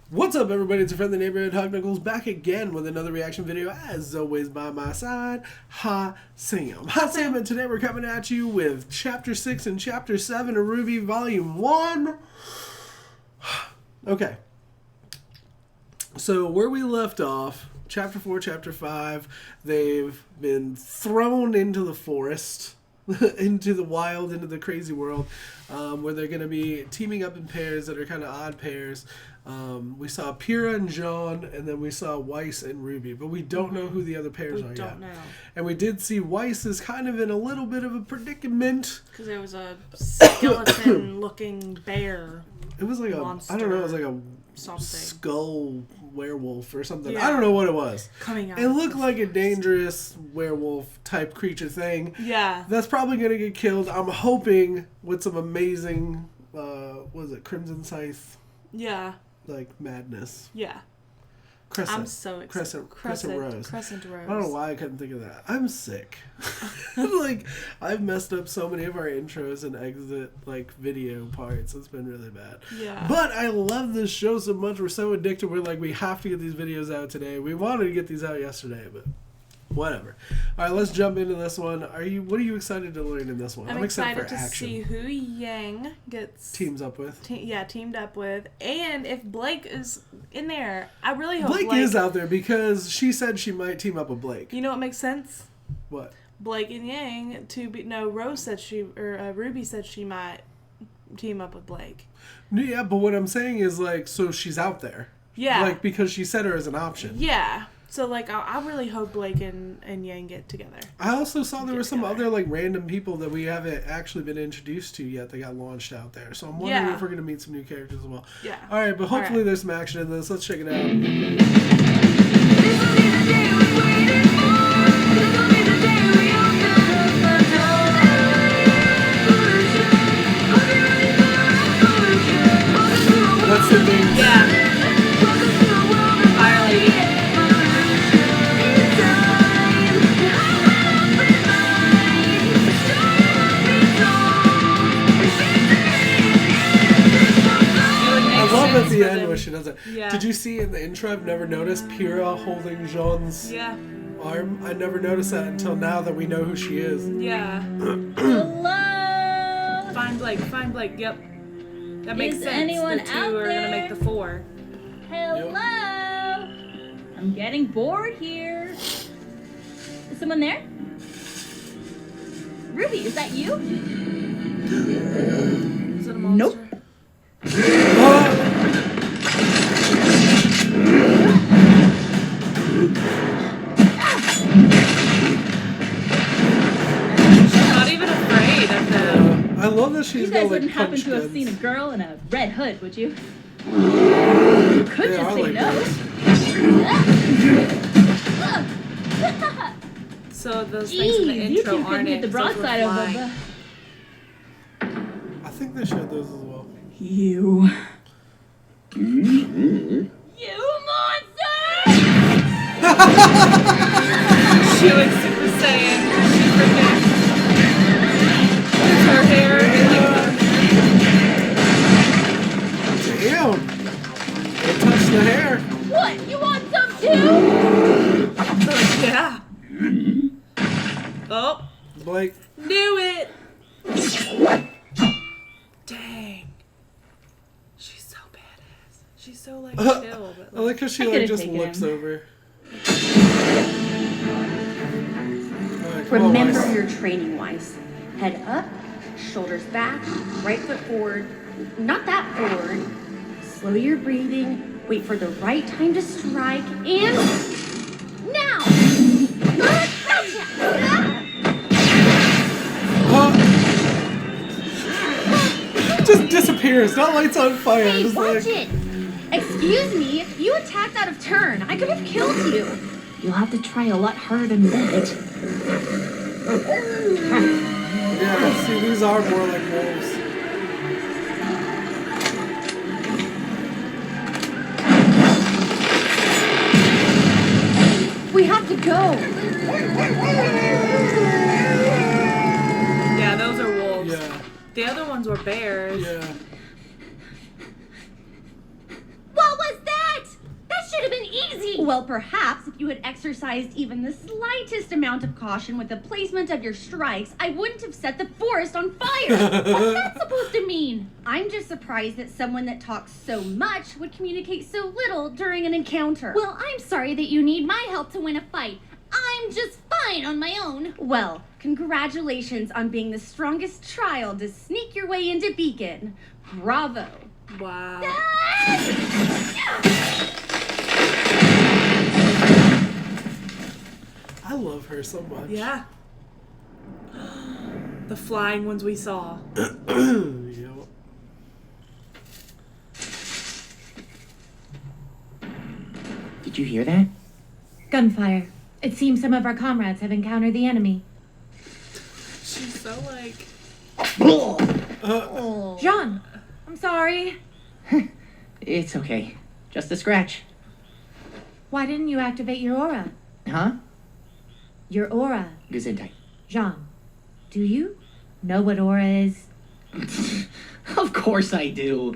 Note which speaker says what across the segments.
Speaker 1: What's up, everybody? It's your friendly neighborhood HUGKNUCKLES back again with another reaction video. As always, by my side, Sam. And today we're coming at you with Chapter 6 and Chapter 7 of RWBY Volume 1. Okay. So, where we left off, Chapter 4, Chapter 5, they've been thrown into the forest, into the wild, into the crazy world, where they're going to be teaming up in pairs that are kind of odd pairs. We saw Pyrrha and Jean, and then we saw Weiss and RWBY, but we don't know who the other pairs are yet. We don't know. And we did see Weiss is kind of in a little bit of a predicament. Because there was a skeleton-looking bear.
Speaker 2: It was like
Speaker 1: monster,
Speaker 2: I don't know, it was like a
Speaker 1: something.
Speaker 2: Skull werewolf or something.
Speaker 1: Yeah.
Speaker 2: I don't know what it was.
Speaker 1: Coming out.
Speaker 2: It looked like a dangerous werewolf type creature thing.
Speaker 1: Yeah.
Speaker 2: That's probably going to get killed. I'm hoping with some amazing, what is it, Crimson Scythe?
Speaker 1: Yeah.
Speaker 2: Like madness.
Speaker 1: Yeah.
Speaker 2: Crescent.
Speaker 1: I'm so excited.
Speaker 2: Crescent Rose.
Speaker 1: Crescent Rose.
Speaker 2: I don't know why I couldn't think of that. I'm sick. Like, I've messed up so many of our intros and exit, like, video parts. It's been really bad.
Speaker 1: Yeah.
Speaker 2: But I love this show so much. We're so addicted. We're like, we have to get these videos out today. We wanted to get these out yesterday, but whatever. All right, let's jump into this one. What are you excited to learn in this one?
Speaker 1: I'm excited
Speaker 2: for
Speaker 1: to
Speaker 2: action.
Speaker 1: see who Yang gets
Speaker 2: teams up with.
Speaker 1: Teamed up with, and if Blake is in there. I really hope
Speaker 2: Blake is out there because she said she might team up with Blake.
Speaker 1: You know what makes sense?
Speaker 2: What?
Speaker 1: Blake and Yang to be. No, Rose said RWBY said she might team up with Blake.
Speaker 2: Yeah, but what I'm saying is, like, so she's out there.
Speaker 1: Yeah.
Speaker 2: Like, because she said her as an option.
Speaker 1: Yeah. So, like, I really hope Blake and Yang get together.
Speaker 2: I also saw there were some other, like, random people that we haven't actually been introduced to yet that got launched out there. So I'm wondering if we're going to meet some new characters as well.
Speaker 1: Yeah.
Speaker 2: All right, but hopefully there's some action in this. Let's check it out. That's the thing.
Speaker 1: Yeah. Fire Lady.
Speaker 2: At the end where she does it.
Speaker 1: Yeah.
Speaker 2: Did you see in the intro? I've never noticed Pyrrha holding Jean's arm. I never noticed that until now that we know who she is.
Speaker 1: Yeah.
Speaker 3: Hello.
Speaker 1: Find Blake. Find Blake. Yep. That makes sense.
Speaker 3: Anyone
Speaker 1: the two
Speaker 3: out
Speaker 1: are
Speaker 3: there?
Speaker 1: gonna make the 4.
Speaker 3: Hello. Yep. I'm getting bored here. Is someone there? RWBY, is that you?
Speaker 1: Is it a monster?
Speaker 3: Nope.
Speaker 1: Not even afraid of them.
Speaker 2: I love that she's
Speaker 3: You guys
Speaker 2: got, like,
Speaker 3: wouldn't happen
Speaker 2: punch
Speaker 3: to have
Speaker 2: guns.
Speaker 3: seen a girl in a red hood, would you? You could
Speaker 2: Yeah,
Speaker 3: just
Speaker 2: I
Speaker 3: say
Speaker 2: like
Speaker 3: no.
Speaker 1: So those things in the
Speaker 3: Jeez, you
Speaker 1: intro
Speaker 3: two couldn't
Speaker 1: aren't
Speaker 3: hit the
Speaker 1: it? Those were
Speaker 3: broadside of
Speaker 1: flying.
Speaker 3: the...
Speaker 2: I think they showed those as well.
Speaker 3: You. You monster!
Speaker 1: She looks Super Saiyan. She freaking. Her hair is
Speaker 2: Damn! Don't touch the hair.
Speaker 3: What? You want some too?
Speaker 1: yeah. Oh.
Speaker 2: Blake.
Speaker 1: Knew it. Dang. She's so badass. She's so like chill. But,
Speaker 2: I like how she like just looks over. Right,
Speaker 4: Remember your training, Weiss. Head up, shoulders back, right foot forward. Not that forward. Slow your breathing. Wait for the right time to strike. And now!
Speaker 2: Just disappears. Not lights on fire.
Speaker 4: Hey,
Speaker 2: just
Speaker 4: watch
Speaker 2: like...
Speaker 4: it! Excuse me, you attacked out of turn. I could have killed you. You'll have to try a lot harder than that.
Speaker 2: Yeah, see, these are more like wolves.
Speaker 4: We have to go.
Speaker 1: yeah, those are wolves.
Speaker 2: Yeah.
Speaker 1: The other ones were bears.
Speaker 2: Yeah.
Speaker 4: What was that? Well, perhaps if you had exercised even the slightest amount of caution with the placement of your strikes, I wouldn't have set the forest on fire. What's that supposed to mean? I'm just surprised that someone that talks so much would communicate so little during an encounter.
Speaker 3: Well, I'm sorry that you need my help to win a fight. I'm just fine on my own.
Speaker 4: Well, congratulations on being the strongest child to sneak your way into Beacon. Bravo.
Speaker 5: Wow.
Speaker 1: I love her so much.
Speaker 5: Yeah. The flying ones we saw.
Speaker 1: Yep.
Speaker 6: Did you hear that?
Speaker 3: Gunfire. It seems some of our comrades have encountered the enemy.
Speaker 5: She's so like...
Speaker 3: Jean, I'm sorry.
Speaker 6: It's okay. Just a scratch.
Speaker 3: Why didn't you activate your aura?
Speaker 6: Huh?
Speaker 3: Your aura.
Speaker 6: Gesundheit.
Speaker 3: Jean, do you know what aura is?
Speaker 6: Of course I do.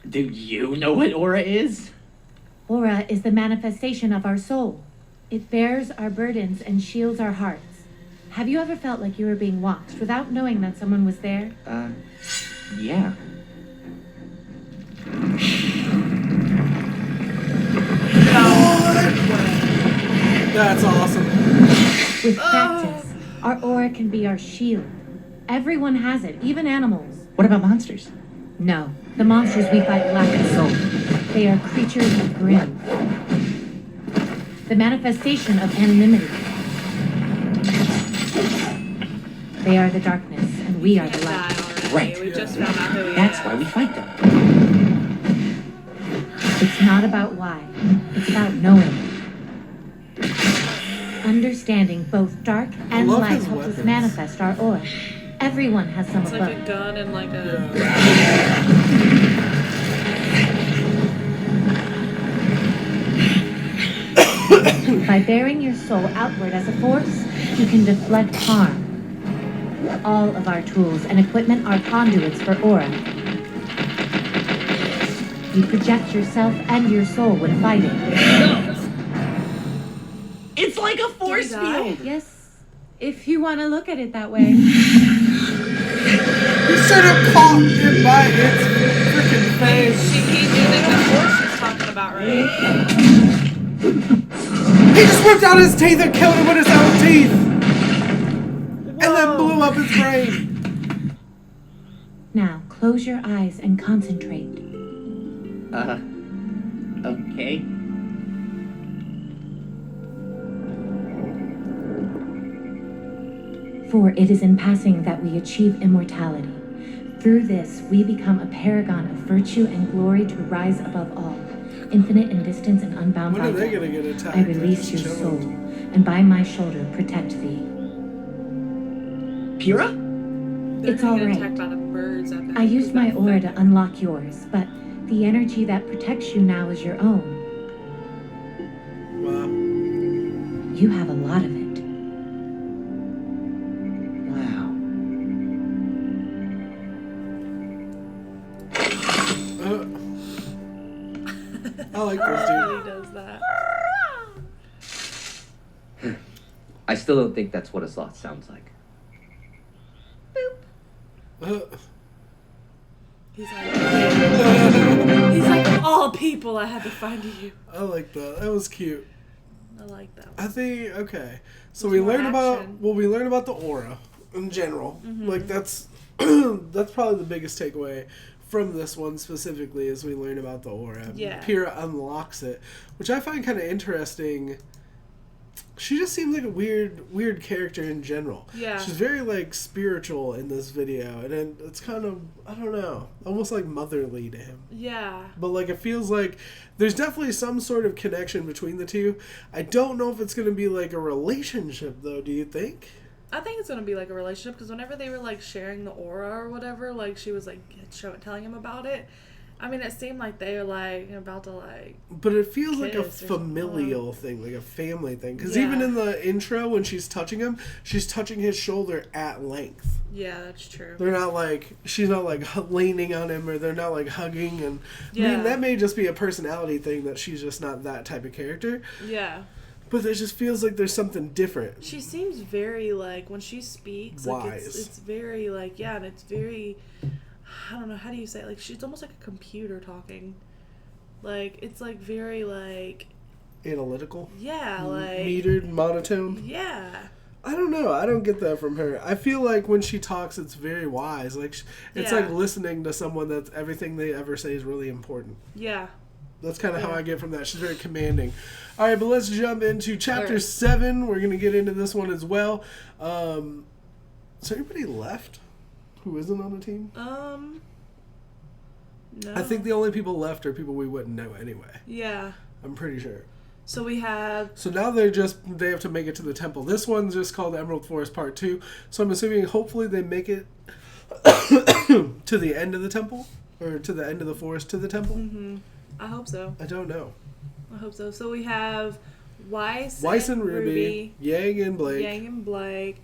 Speaker 6: Do you know what aura is?
Speaker 3: Aura is the manifestation of our soul. It bears our burdens and shields our hearts. Have you ever felt like you were being watched without knowing that someone was there?
Speaker 6: Yeah.
Speaker 1: That's awesome.
Speaker 3: With practice, our aura can be our shield. Everyone has it, even animals.
Speaker 6: What about monsters?
Speaker 3: No, the monsters we fight lack a soul. They are creatures of grim. The manifestation of anonymity. They are the darkness, and we are the light.
Speaker 6: Right.
Speaker 5: We just found out who he
Speaker 6: That's
Speaker 5: is.
Speaker 6: why we fight them.
Speaker 3: It's not about why, it's about knowing. Understanding both dark and
Speaker 1: love
Speaker 3: light
Speaker 1: his
Speaker 3: helps us
Speaker 1: weapons.
Speaker 3: manifest our aura. Everyone has some
Speaker 5: It's
Speaker 3: of
Speaker 5: like a
Speaker 3: both.
Speaker 5: gun and like a...
Speaker 3: By bearing your soul outward as a force, you can deflect harm. All of our tools and equipment are conduits for aura. You project yourself and your soul when fighting.
Speaker 6: It's like a force
Speaker 5: Did he die?
Speaker 6: field.
Speaker 3: Yes, if you want to look at it that way.
Speaker 1: You should have caught him by its freaking face.
Speaker 5: He knew that the horse she's talking about, right?
Speaker 1: He just ripped out his teeth and killed him with his own teeth. And then blew up his brain.
Speaker 3: Now, close your eyes and concentrate.
Speaker 6: Okay.
Speaker 3: For it is in passing that we achieve immortality. Through this, we become a paragon of virtue and glory to rise above all, infinite in distance and unbound
Speaker 1: When
Speaker 3: by
Speaker 1: are they
Speaker 3: death.
Speaker 1: gonna get attacked?
Speaker 3: I release your
Speaker 1: Just
Speaker 3: soul,
Speaker 1: chilling.
Speaker 3: and by my shoulder protect thee.
Speaker 6: Pyrrha?
Speaker 5: They're
Speaker 3: It's
Speaker 5: gonna
Speaker 3: all
Speaker 5: get
Speaker 3: right.
Speaker 5: attacked by the birds, I bet.
Speaker 3: I used my
Speaker 5: Because
Speaker 3: aura
Speaker 5: that-
Speaker 3: to unlock yours, but the energy that protects you now is your own.
Speaker 1: Wow.
Speaker 3: You have a lot of it.
Speaker 6: Wow.
Speaker 1: I like this
Speaker 5: He
Speaker 1: dude.
Speaker 5: does that.
Speaker 7: I still don't think that's what a sloth sounds like.
Speaker 5: He's like, of all people, I had to find you.
Speaker 1: I like that. That was cute.
Speaker 5: I like that.
Speaker 1: I think okay. So
Speaker 5: There's
Speaker 1: we
Speaker 5: more
Speaker 1: learned about
Speaker 5: action.
Speaker 1: we learned about the aura in general.
Speaker 5: Mm-hmm.
Speaker 1: Like that's that's probably the biggest takeaway from this one specifically is we learn about the aura.
Speaker 5: Yeah.
Speaker 1: Pyrrha unlocks it, which I find kind of interesting. She just seems like a weird character in general.
Speaker 5: Yeah.
Speaker 1: She's very like spiritual in this video, and it's kind of I don't know, almost like motherly to him.
Speaker 5: Yeah.
Speaker 1: But like it feels like there's definitely some sort of connection between the two. I don't know if it's gonna be like a relationship though. Do you think?
Speaker 5: I think it's gonna be like a relationship because whenever they were like sharing the aura or whatever, like she was like telling him about it, I mean, it seemed like they were like about to like.
Speaker 1: But it feels like a
Speaker 5: kiss or something.
Speaker 1: familial thing, like a family thing. Because
Speaker 5: Yeah.
Speaker 1: even in the intro, when she's touching him, she's touching his shoulder at length.
Speaker 5: Yeah, that's true.
Speaker 1: They're not like, she's not like leaning on him, or they're not like hugging. And I
Speaker 5: Yeah.
Speaker 1: mean, that may just be a personality thing, that she's just not that type of character.
Speaker 5: Yeah.
Speaker 1: But it just feels like there's something different.
Speaker 5: She seems very like when she speaks, like
Speaker 1: Wise.
Speaker 5: it's very like and it's very. I don't know, how do you say it? Like, she's almost like a computer talking. Like, it's, like, very, like...
Speaker 1: Analytical.
Speaker 5: Yeah, like...
Speaker 1: Metered, monotone.
Speaker 5: Yeah.
Speaker 1: I don't know. I don't get that from her. I feel like when she talks, it's very wise. Like, it's like listening to someone that everything they ever say is really important.
Speaker 5: Yeah.
Speaker 1: That's kind of how I get from that. She's very commanding. All right, but let's jump into Chapter 7. We're going to get into this one as well. So everybody left? Who isn't on the team?
Speaker 5: No.
Speaker 1: I think the only people left are people we wouldn't know anyway.
Speaker 5: Yeah.
Speaker 1: I'm pretty sure.
Speaker 5: So we have...
Speaker 1: So now they have to make it to the temple. This one's just called Emerald Forest Part 2. So I'm assuming hopefully they make it to the end of the temple? Or to the end of the forest to the temple?
Speaker 5: Mm-hmm. I hope so.
Speaker 1: I don't know.
Speaker 5: I hope so. So we have Weiss
Speaker 1: and Ruby, Yang and Blake.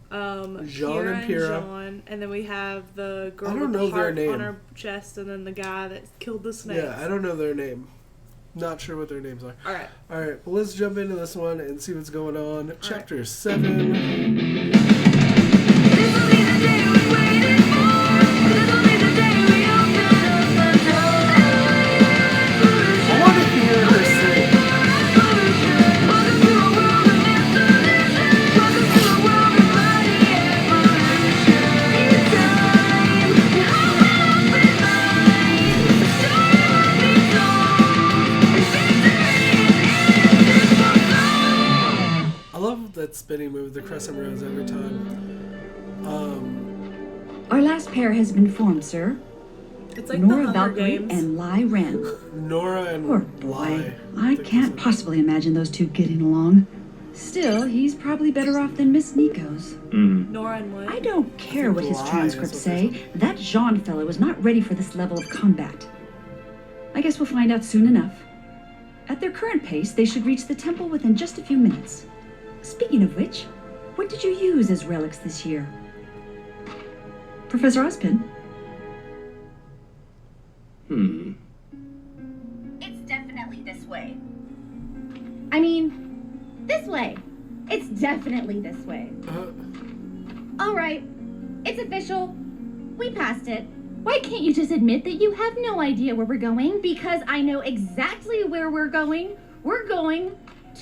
Speaker 5: Jean
Speaker 1: and Pyrrha.
Speaker 5: John, and then we have the girl
Speaker 1: I don't
Speaker 5: with
Speaker 1: know
Speaker 5: the
Speaker 1: their
Speaker 5: heart
Speaker 1: name.
Speaker 5: on her chest, and then the guy that killed the snakes.
Speaker 1: Yeah, I don't know their name. Not sure what their names are.
Speaker 5: All right.
Speaker 1: All right, well, let's jump into this one and see what's going on. Chapter 7. I want to hear her sing. I love that spinning move, the crescent rose every time.
Speaker 8: Our last pair has been formed, sir.
Speaker 5: It's like
Speaker 8: Nora
Speaker 5: the Hunger
Speaker 8: Valkyrie
Speaker 5: Games.
Speaker 8: and Lai Ren.
Speaker 1: Nora and
Speaker 8: Poor
Speaker 1: Lai.
Speaker 8: boy. I can't possibly imagine those two getting along. Still, he's probably better off than Miss Nico's.
Speaker 5: Nora and what?
Speaker 8: I don't care what his
Speaker 1: Lai,
Speaker 8: transcripts
Speaker 1: that's what they
Speaker 8: say. That Jean fellow is not ready for this level of combat. I guess we'll find out soon enough. At their current pace, they should reach the temple within just a few minutes. Speaking of which, what did you use as relics this year? Professor Ozpin?
Speaker 4: It's definitely this way. I mean, this way. It's definitely this way. All right. It's official. We passed it. Why can't you just admit that you have no idea where we're going? Because I know exactly where we're going. We're going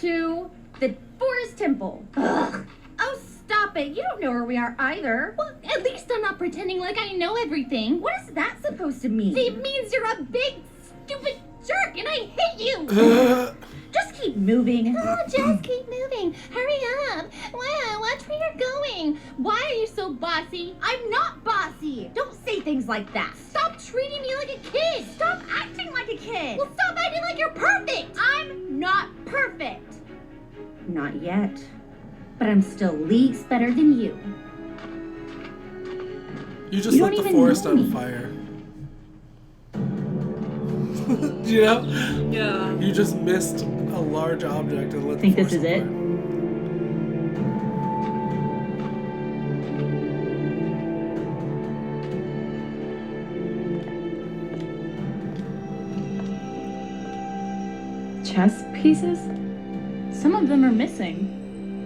Speaker 4: to the Forest Temple. Ugh. Oh, stop it. You don't know where we are either. Well, at least I'm not pretending like I know everything. What is that supposed to mean? It means you're a big, stupid jerk and I hate you. Just keep moving. Oh, just keep moving. Hurry up. Wow, watch where you're going. Why are you so bossy? I'm not bossy. Don't say things like that. Stop treating me like a kid. Stop acting like a kid. Well, stop acting like you're perfect. I'm not perfect. Not yet. But I'm still leagues better than you.
Speaker 1: You just lit the forest on fire. You know?
Speaker 5: Yeah.
Speaker 1: You just missed a large object and lit the
Speaker 8: Think this
Speaker 1: forest
Speaker 8: is
Speaker 1: on
Speaker 8: it?
Speaker 1: fire.
Speaker 9: Chess pieces? Some of them are missing.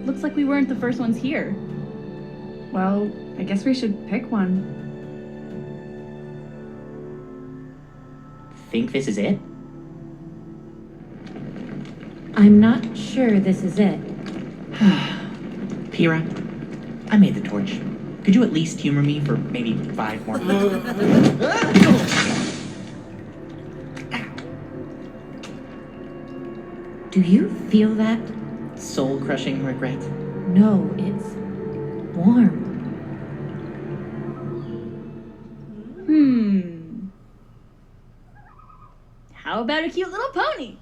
Speaker 9: Looks like we weren't the first ones here. Well, I guess we should pick one.
Speaker 6: Think this is it?
Speaker 3: I'm not sure this is it.
Speaker 6: Pyrrha, I made the torch. Could you at least humor me for maybe 5 more?
Speaker 3: Do you feel that?
Speaker 6: Soul-crushing regret.
Speaker 3: No, it's warm.
Speaker 9: How about a cute little pony?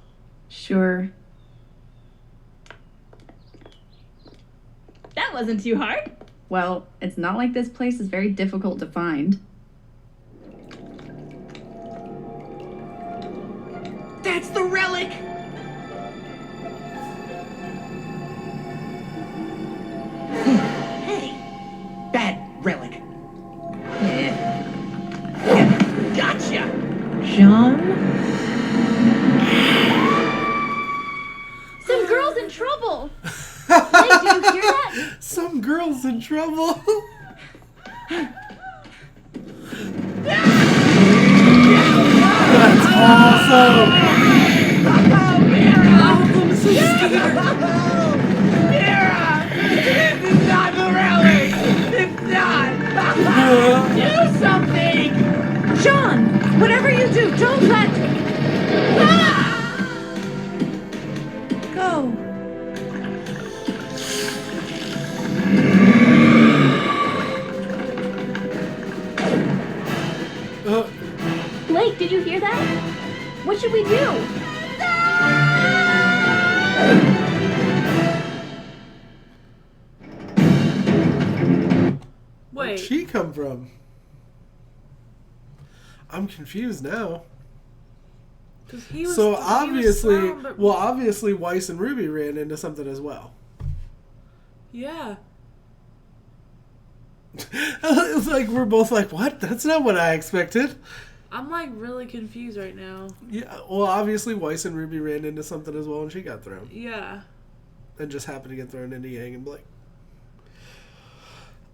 Speaker 9: Sure. That wasn't too hard.
Speaker 10: Well, it's not like this place is very difficult to find.
Speaker 6: That's the relic! Hey, that relic. Gotcha!
Speaker 3: John?
Speaker 4: Some girl's in trouble. Hey, do you hear that?
Speaker 1: Some girl's in trouble. That's awesome.
Speaker 5: I'm so scared.
Speaker 6: Mira! This is not the relic! It's not! Do something!
Speaker 3: John! Whatever you do, don't let... Go.
Speaker 4: Blake, did you hear that? What should we do?
Speaker 1: Where'd
Speaker 5: Wait.
Speaker 1: she come from? I'm confused now.
Speaker 5: 'Cause he was,
Speaker 1: So
Speaker 5: he was
Speaker 1: obviously,
Speaker 5: found, but-
Speaker 1: obviously Weiss and Ruby ran into something as well.
Speaker 5: Yeah.
Speaker 1: It was like we're both like, what? That's not what I expected.
Speaker 5: I'm like really confused right now.
Speaker 1: Yeah, well, obviously Weiss and Ruby ran into something as well, and she got thrown,
Speaker 5: Yeah.
Speaker 1: and just happened to get thrown into Yang and Blake.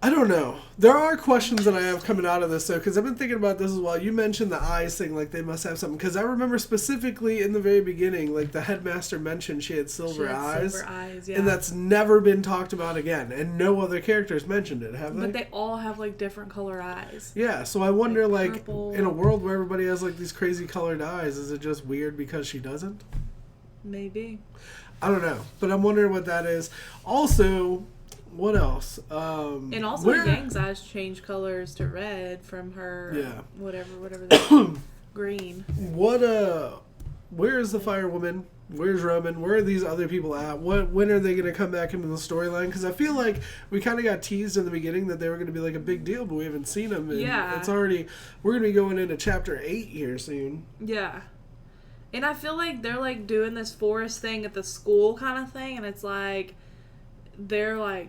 Speaker 1: I don't know. There are questions that I have coming out of this, though, because I've been thinking about this as well. You mentioned the eyes thing, like they must have something. Because I remember specifically in the very beginning, like the headmaster mentioned she had silver eyes.
Speaker 5: Silver eyes, yeah.
Speaker 1: And that's never been talked about again. And no other characters mentioned it, have they?
Speaker 5: But they all have like different color eyes.
Speaker 1: Yeah, so I wonder, like
Speaker 5: purple.
Speaker 1: in a world where everybody has like these crazy colored eyes, is it just weird because she doesn't?
Speaker 5: Maybe.
Speaker 1: I don't know. But I'm wondering what that is. Also... What else?
Speaker 5: And also Yang's eyes change colors to red from her whatever green.
Speaker 1: Where is the firewoman? Where's Roman? Where are these other people at? When are they going to come back into the storyline? Because I feel like we kind of got teased in the beginning that they were going to be like a big deal, but we haven't seen them. And it's already, we're going to be going into chapter 8 here soon.
Speaker 5: Yeah. And I feel like they're like doing this forest thing at the school kind of thing, and it's like they're like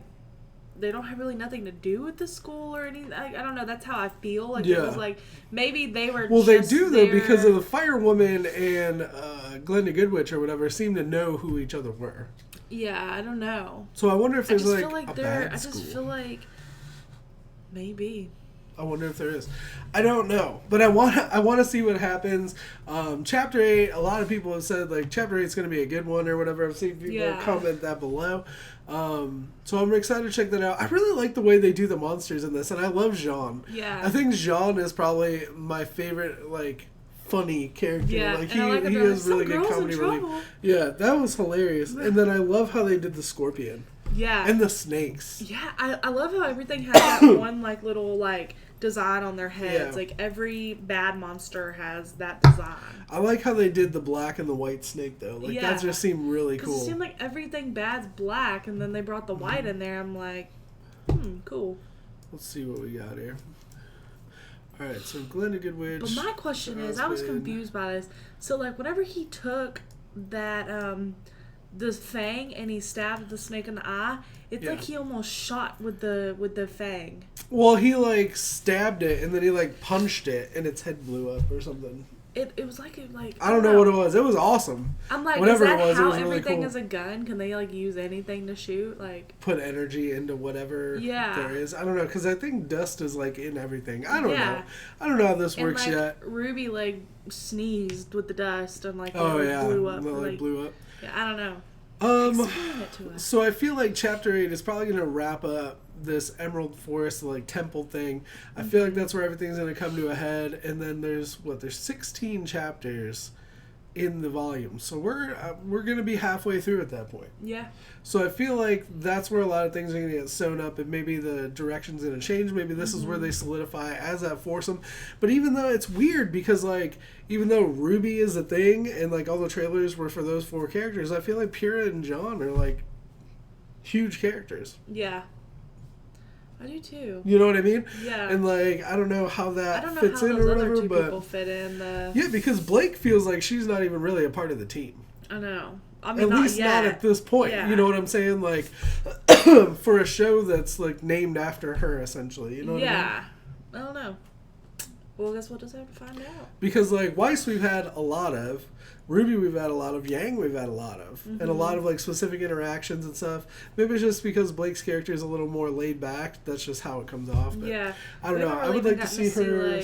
Speaker 5: they don't have really nothing to do with the school or anything. I don't know. That's how I feel. Like it was like maybe they were.
Speaker 1: Well,
Speaker 5: just
Speaker 1: they do
Speaker 5: there.
Speaker 1: though, because of the firewoman and Glenda Goodwitch or whatever seem to know who each other were.
Speaker 5: Yeah, I don't know.
Speaker 1: So I wonder if there's
Speaker 5: I
Speaker 1: school.
Speaker 5: just feel like maybe.
Speaker 1: I wonder if there is. I don't know, but I want to see what happens. Chapter 8. A lot of people have said like Chapter 8 is going to be a good one or whatever. I've seen people comment that below. So I'm excited to check that out. I really like the way they do the monsters in this, and I love Jean.
Speaker 5: Yeah.
Speaker 1: I think Jean is probably my favorite like funny character.
Speaker 5: Yeah,
Speaker 1: like
Speaker 5: he
Speaker 1: has really good comedy relief. Yeah, that was hilarious. And then I love how they did the scorpion.
Speaker 5: Yeah.
Speaker 1: And the snakes.
Speaker 5: Yeah, I love how everything has that one like little like design on their heads.
Speaker 1: Yeah.
Speaker 5: Like every bad monster has that design.
Speaker 1: I like how they did the black and the white snake though. Like that just seemed really cool.
Speaker 5: It seemed like everything bad's black, and then they brought the white in there. I'm like, cool.
Speaker 1: Let's see what we got here. All right, so Glenda Goodwitch.
Speaker 5: But my question is, I was confused by this. So like, whenever he took that the fang and he stabbed the snake in the eye, it's like he almost shot with the fang.
Speaker 1: Well, he like stabbed it and then he like punched it and its head blew up or something.
Speaker 5: It was like
Speaker 1: I don't know what it was. It was awesome.
Speaker 5: I'm like,
Speaker 1: whatever
Speaker 5: is that
Speaker 1: it was,
Speaker 5: how
Speaker 1: it was really
Speaker 5: everything
Speaker 1: cool.
Speaker 5: is a gun? Can they like use anything to shoot? Like
Speaker 1: put energy into whatever there is. I don't know because I think dust is like in everything. I don't know. I don't know how this works yet.
Speaker 5: Ruby like sneezed with the dust and like
Speaker 1: blew up.
Speaker 5: blew up. Yeah, I don't know. Explain it to us.
Speaker 1: So I feel like Chapter 8 is probably going to wrap up this Emerald Forest like temple thing. I feel like that's where everything's going to come to a head, and then there's 16 chapters in the volume, so we're going to be halfway through at that point.
Speaker 5: Yeah.
Speaker 1: So I feel like that's where a lot of things are going to get sewn up, and maybe the direction's going to change. Maybe this is where they solidify as that foursome. But even though it's weird because like even though Ruby is a thing and like all the trailers were for those 4 characters, I feel like Pyrrha and John are like huge characters.
Speaker 5: Yeah. I do too.
Speaker 1: You know what I mean?
Speaker 5: Yeah.
Speaker 1: And like, I don't know how that
Speaker 5: I don't know
Speaker 1: fits
Speaker 5: how
Speaker 1: in
Speaker 5: those
Speaker 1: or
Speaker 5: other
Speaker 1: whatever,
Speaker 5: two
Speaker 1: but
Speaker 5: people fit in.
Speaker 1: yeah, because Blake feels like she's not even really a part of the team.
Speaker 5: I know. I mean,
Speaker 1: At
Speaker 5: not
Speaker 1: least
Speaker 5: yet.
Speaker 1: not at this point.
Speaker 5: Yeah.
Speaker 1: You know what I'm saying? Like, for a show that's like named after her, essentially. You know what I mean?
Speaker 5: Yeah. I don't know. Well, I guess we'll just have to find out.
Speaker 1: Because like Weiss we've had a lot of, RWBY we've had a lot of, Yang we've had a lot of, and a lot of like specific interactions and stuff. Maybe it's just because Blake's character is a little more laid back. That's just how it comes off. But
Speaker 5: Yeah.
Speaker 1: I don't know.
Speaker 5: haven't
Speaker 1: I
Speaker 5: really
Speaker 1: would like to
Speaker 5: gotten
Speaker 1: see her
Speaker 5: like-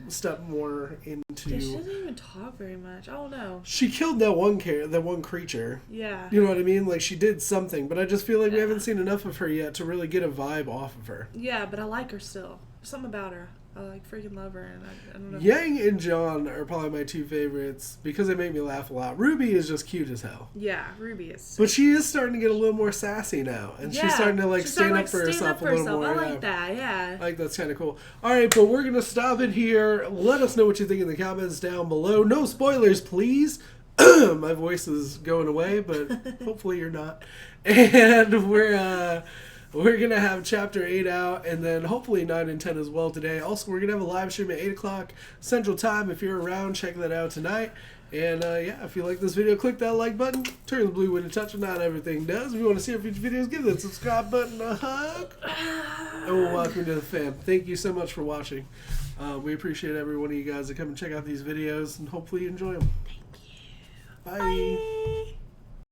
Speaker 1: step more into.
Speaker 5: Yeah, she doesn't even talk very much. I don't know.
Speaker 1: She killed that one creature.
Speaker 5: Yeah.
Speaker 1: You know what I mean? Like she did something, but I just feel like we
Speaker 5: Yeah.
Speaker 1: haven't seen enough of her yet to really get a vibe off of her.
Speaker 5: Yeah, but I like her still. There's something about her. I like freaking love her, and I don't know.
Speaker 1: Yang and John are probably my two favorites because they make me laugh a lot. RWBY is just cute as hell.
Speaker 5: Yeah, RWBY is.
Speaker 1: But she is starting to get a little more sassy now, and she's starting to like stand up for herself a little more.
Speaker 5: I like that. Yeah.
Speaker 1: I think that's kind of cool. All right, but we're gonna stop it here. Let us know what you think in the comments down below. No spoilers, please. My voice is going away, but hopefully you're not. And we're going to have Chapter 8 out, and then hopefully 9 and 10 as well today. Also, we're going to have a live stream at 8 o'clock Central Time. If you're around, check that out tonight. And, yeah, if you like this video, click that like button. Turn the blue when you touch it. Not everything does. If you want to see our future videos, give that subscribe button a hug. And we'll welcome to the fam. Thank you so much for watching. We appreciate every one of you guys that come and check out these videos, and hopefully you enjoy them.
Speaker 5: Thank you.
Speaker 1: Bye.